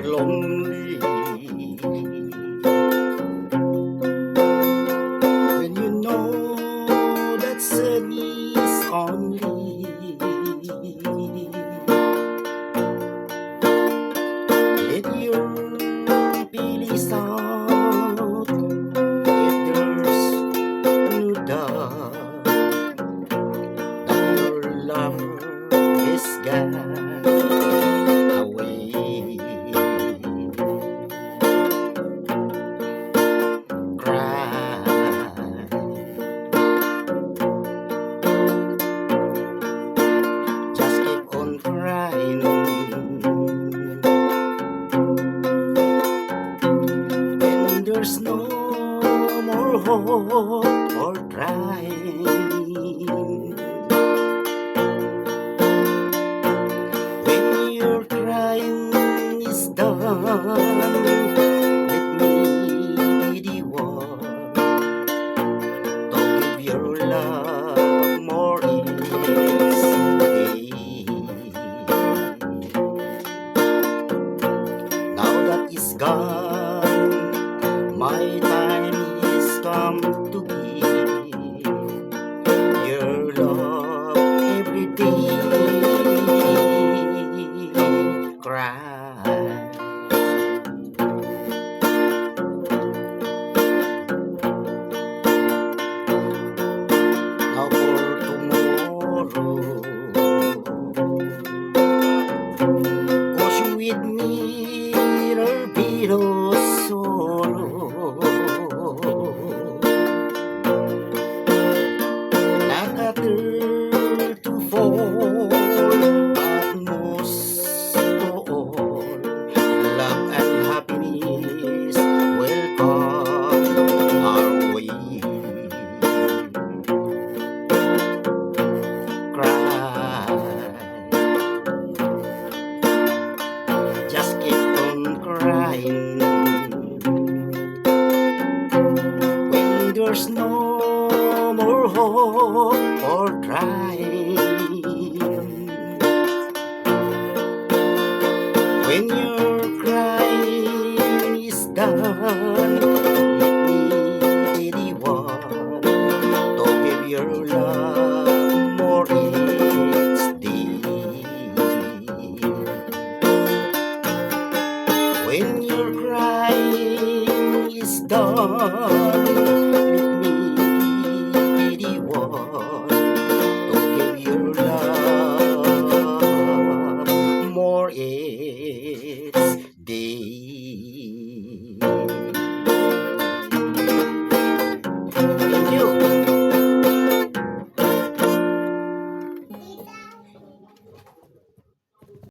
lonely, when you know that sun is only let your feelings out. If there's no doubt that your lover is gone away, cry, just keep on crying. When there's no more hope or trying, when your crying is done, let me be the one to give your love more each day. Now that is gone, my time is come to give your love every day. Cry, now for tomorrow, 'cause you with me there'll be no sorrow. Nakatultufol, but most of all, love and happiness will come our way. Cry, just keep on crying. When there's no more hope or trying, when your crying is done, let me be the one to give your love more each day. When your crying is done, let me be the one to give your love more each day.